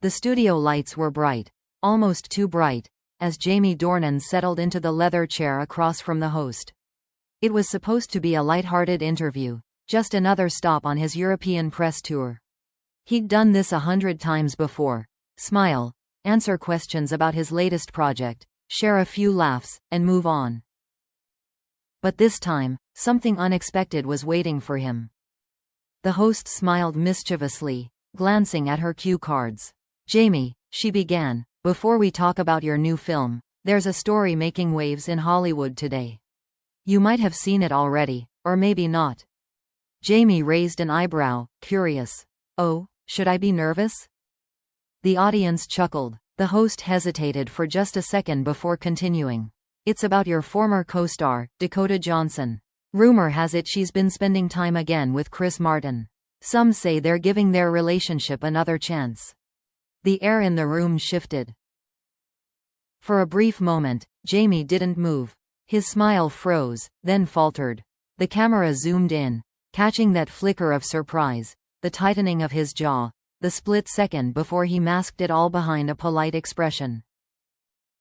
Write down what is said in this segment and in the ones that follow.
The studio lights were bright, almost too bright, as Jamie Dornan settled into the leather chair across from the host. It was supposed to be a light-hearted interview, just another stop on his European press tour. He'd done this 100 times before. Smile, answer questions about his latest project, share a few laughs, and move on. But this time, something unexpected was waiting for him. The host smiled mischievously, glancing at her cue cards. "Jamie," she began, "before we talk about your new film, there's a story making waves in Hollywood today. You might have seen it already, or maybe not." Jamie raised an eyebrow, curious. "Oh, should I be nervous?" The audience chuckled. The host hesitated for just a second before continuing. "It's about your former co-star, Dakota Johnson. Rumor has it she's been spending time again with Chris Martin. Some say they're giving their relationship another chance." The air in the room shifted. For a brief moment, Jamie didn't move. His smile froze, then faltered. The camera zoomed in, catching that flicker of surprise, the tightening of his jaw, the split second before he masked it all behind a polite expression.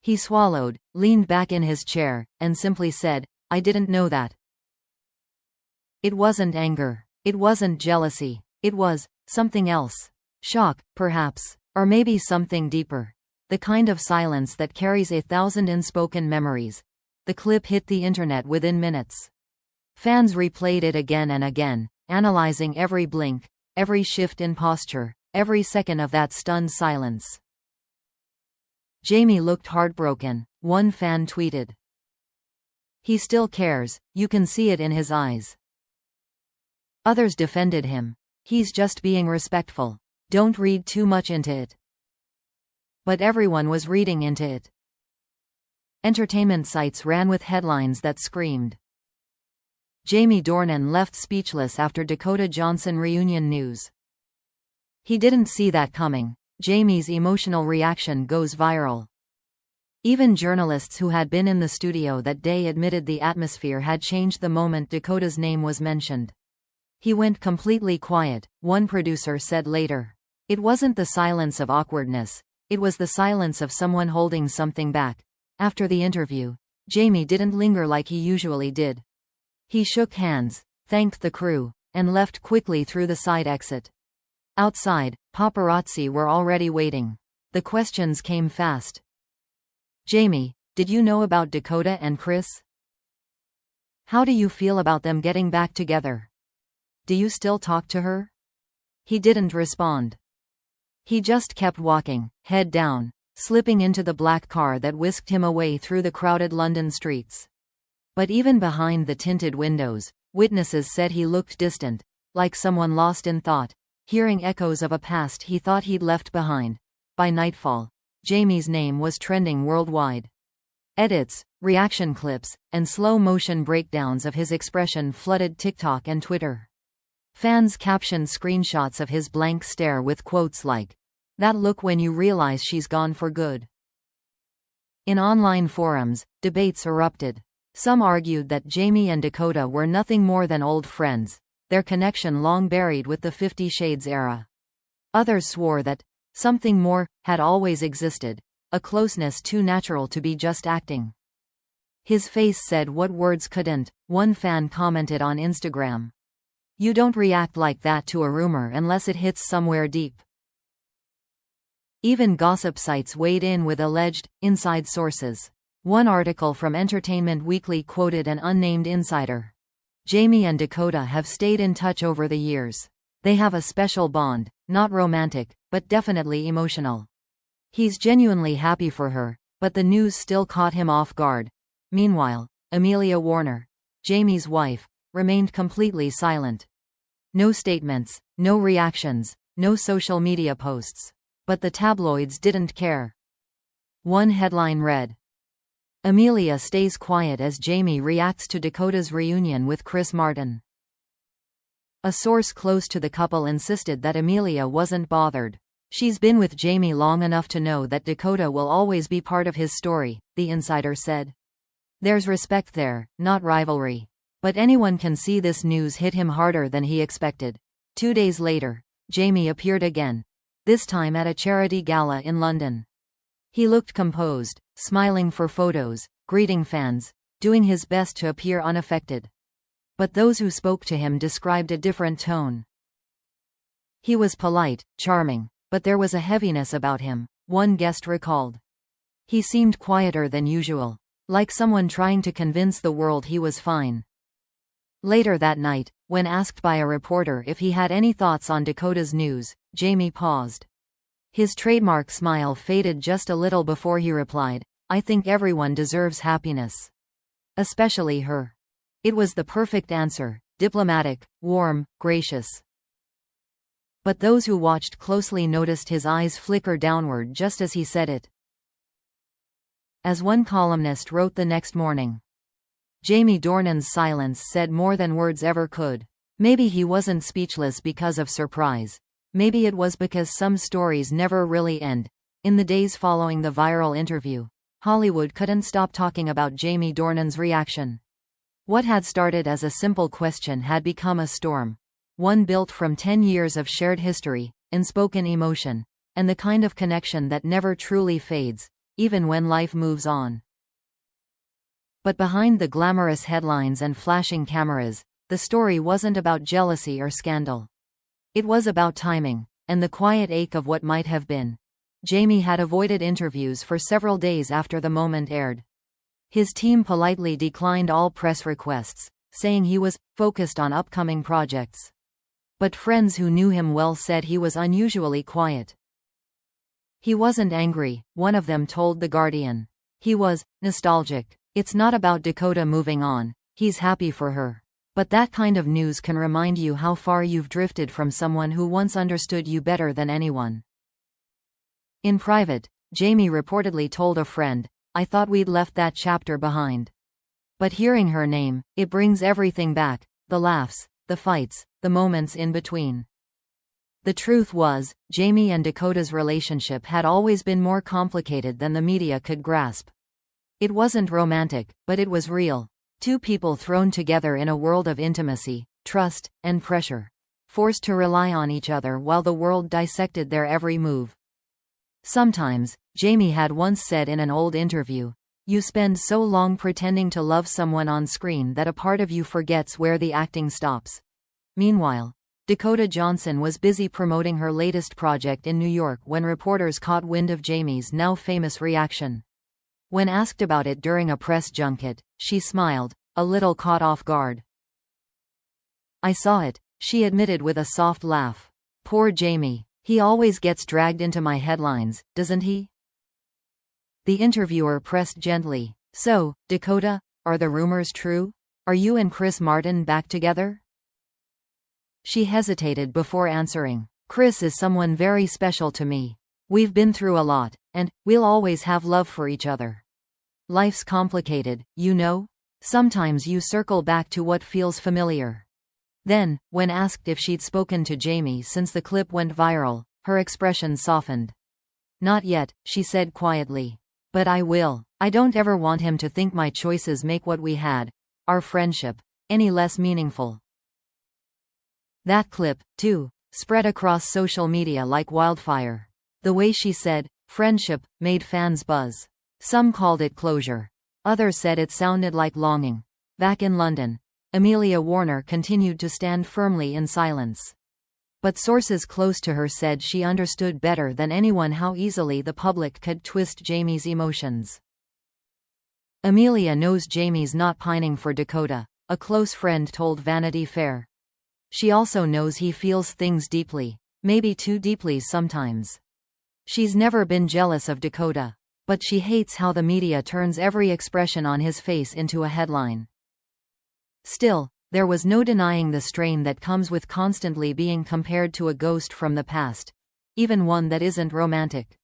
He swallowed, leaned back in his chair, and simply said, "I didn't know that." It wasn't anger. It wasn't jealousy. It was something else. Shock, perhaps. Or maybe something deeper. The kind of silence that carries 1,000 unspoken memories. The clip hit the internet within minutes. Fans replayed it again and again, analyzing every blink, every shift in posture, every second of that stunned silence. Jamie looked heartbroken, one fan tweeted. "He still cares, you can see it in his eyes." Others defended him. "He's just being respectful. Don't read too much into it." But everyone was reading into it. Entertainment sites ran with headlines that screamed. Jamie Dornan left speechless after Dakota Johnson reunion news. He didn't see that coming. Jamie's emotional reaction goes viral. Even journalists who had been in the studio that day admitted the atmosphere had changed the moment Dakota's name was mentioned. "He went completely quiet," one producer said later. "It wasn't the silence of awkwardness, it was the silence of someone holding something back." After the interview, Jamie didn't linger like he usually did. He shook hands, thanked the crew, and left quickly through the side exit. Outside, paparazzi were already waiting. The questions came fast. "Jamie, did you know about Dakota and Chris? How do you feel about them getting back together? Do you still talk to her?" He didn't respond. He just kept walking, head down, slipping into the black car that whisked him away through the crowded London streets. But even behind the tinted windows, witnesses said he looked distant, like someone lost in thought, hearing echoes of a past he thought he'd left behind. By nightfall, Jamie's name was trending worldwide. Edits, reaction clips, and slow-motion breakdowns of his expression flooded TikTok and Twitter. Fans captioned screenshots of his blank stare with quotes like, "That look when you realize she's gone for good." In online forums, debates erupted. Some argued that Jamie and Dakota were nothing more than old friends, their connection long buried with the 50 Shades era. Others swore that something more had always existed, a closeness too natural to be just acting. "His face said what words couldn't," one fan commented on Instagram. "You don't react like that to a rumor unless it hits somewhere deep." Even gossip sites weighed in with alleged inside sources. One article from Entertainment Weekly quoted an unnamed insider. "Jamie and Dakota have stayed in touch over the years. They have a special bond, not romantic, but definitely emotional. He's genuinely happy for her, but the news still caught him off guard." Meanwhile, Amelia Warner, Jamie's wife, remained completely silent. No statements, no reactions, no social media posts. But the tabloids didn't care. One headline read, "Amelia stays quiet as Jamie reacts to Dakota's reunion with Chris Martin." A source close to the couple insisted that Amelia wasn't bothered. "She's been with Jamie long enough to know that Dakota will always be part of his story," the insider said. "There's respect there, not rivalry." But anyone can see this news hit him harder than he expected. 2 days later, Jamie appeared again. this time at a charity gala in London. He looked composed, smiling for photos, greeting fans, doing his best to appear unaffected. But those who spoke to him described a different tone. He was polite, charming, but there was a heaviness about him, one guest recalled. He seemed quieter than usual, like someone trying to convince the world he was fine. Later that night, when asked by a reporter if he had any thoughts on Dakota's news, Jamie paused. His trademark smile faded just a little before he replied, "I think everyone deserves happiness. Especially her." It was the perfect answer, diplomatic, warm, gracious. But those who watched closely noticed his eyes flicker downward just as he said it. As one columnist wrote the next morning, Jamie Dornan's silence said more than words ever could. Maybe he wasn't speechless because of surprise. Maybe it was because some stories never really end. In the days following the viral interview, Hollywood couldn't stop talking about Jamie Dornan's reaction. What had started as a simple question had become a storm. One built from 10 years of shared history, unspoken emotion, and the kind of connection that never truly fades, even when life moves on. But behind the glamorous headlines and flashing cameras, the story wasn't about jealousy or scandal. It was about timing, and the quiet ache of what might have been. Jamie had avoided interviews for several days after the moment aired. His team politely declined all press requests, saying he was focused on upcoming projects. But friends who knew him well said he was unusually quiet. He wasn't angry, one of them told The Guardian. He was nostalgic. It's not about Dakota moving on, he's happy for her. But that kind of news can remind you how far you've drifted from someone who once understood you better than anyone. In private, Jamie reportedly told a friend, "I thought we'd left that chapter behind. But hearing her name, it brings everything back, the laughs, the fights, the moments in between." The truth was, Jamie and Dakota's relationship had always been more complicated than the media could grasp. It wasn't romantic, but it was real. Two people thrown together in a world of intimacy, trust, and pressure. Forced to rely on each other while the world dissected their every move. Sometimes, Jamie had once said in an old interview, "You spend so long pretending to love someone on screen that a part of you forgets where the acting stops." Meanwhile, Dakota Johnson was busy promoting her latest project in New York when reporters caught wind of Jamie's now famous reaction. When asked about it during a press junket, she smiled, a little caught off guard. "I saw it," she admitted with a soft laugh. "Poor Jamie. He always gets dragged into my headlines, doesn't he?" The interviewer pressed gently. "So, Dakota, are the rumors true? Are you and Chris Martin back together?" She hesitated before answering. "Chris is someone very special to me. We've been through a lot, and we'll always have love for each other. Life's complicated, you know? Sometimes you circle back to what feels familiar." Then, when asked if she'd spoken to Jamie since the clip went viral, her expression softened. "Not yet," she said quietly. "But I will. I don't ever want him to think my choices make what we had, our friendship, any less meaningful." That clip, too, spread across social media like wildfire. The way she said, "friendship," made fans buzz. Some called it closure. Others said it sounded like longing. Back in London, Amelia Warner continued to stand firmly in silence. But sources close to her said she understood better than anyone how easily the public could twist Jamie's emotions. "Amelia knows Jamie's not pining for Dakota," a close friend told Vanity Fair. "She also knows he feels things deeply, maybe too deeply sometimes. She's never been jealous of Dakota. But she hates how the media turns every expression on his face into a headline." Still, there was no denying the strain that comes with constantly being compared to a ghost from the past, even one that isn't romantic.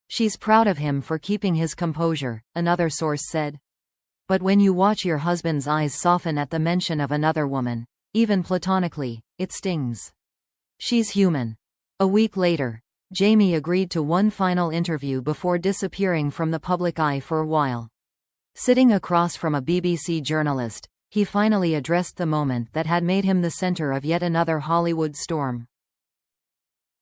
"She's proud of him for keeping his composure," another source said. "But when you watch your husband's eyes soften at the mention of another woman, even platonically, it stings. She's human." A week later, Jamie agreed to one final interview before disappearing from the public eye for a while. Sitting across from a BBC journalist, he finally addressed the moment that had made him the center of yet another Hollywood storm.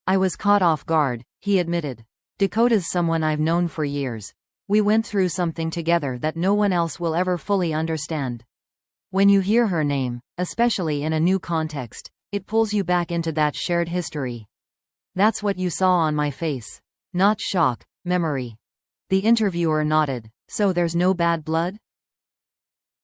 I was caught off guard, he admitted. Dakota's someone I've known for years. We went through something together that no one else will ever fully understand. When you hear her name, especially in a new context, it pulls you back into that shared history. That's what you saw on my face. Not shock, memory. The interviewer nodded. So there's no bad blood?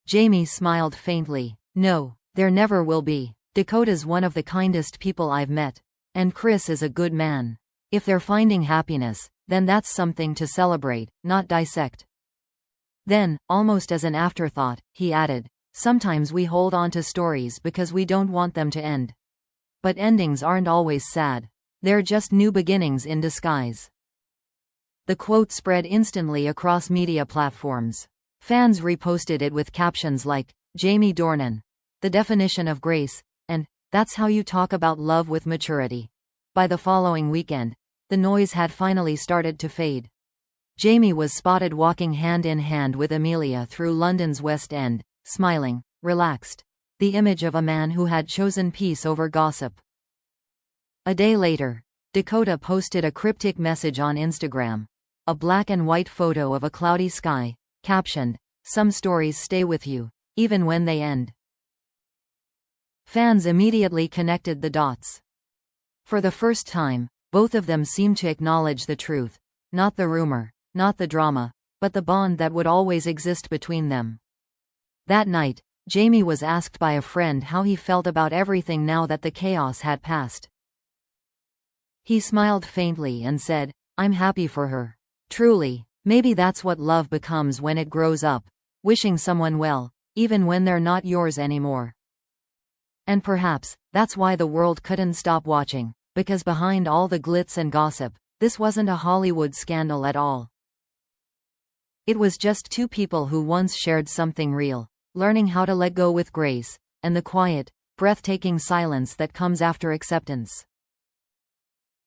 Jamie smiled faintly. No, there never will be. Dakota's one of the kindest people I've met. And Chris is a good man. If they're finding happiness, then that's something to celebrate, not dissect. Then, almost as an afterthought, he added, sometimes we hold on to stories because we don't want them to end. But endings aren't always sad. They're just new beginnings in disguise. The quote spread instantly across media platforms. Fans reposted it with captions like, Jamie Dornan, the definition of grace, and, that's how you talk about love with maturity. By the following weekend, the noise had finally started to fade. Jamie was spotted walking hand in hand with Amelia through London's West End, smiling, relaxed. The image of a man who had chosen peace over gossip. A day later, Dakota posted a cryptic message on Instagram. A black and white photo of a cloudy sky, captioned, some stories stay with you, even when they end. Fans immediately connected the dots. For the first time, both of them seemed to acknowledge the truth, not the rumor, not the drama, but the bond that would always exist between them. That night, Jamie was asked by a friend how he felt about everything now that the chaos had passed. He smiled faintly and said, I'm happy for her. Truly, maybe that's what love becomes when it grows up, wishing someone well, even when they're not yours anymore. And perhaps, that's why the world couldn't stop watching, because behind all the glitz and gossip, this wasn't a Hollywood scandal at all. It was just two people who once shared something real, learning how to let go with grace, and the quiet, breathtaking silence that comes after acceptance.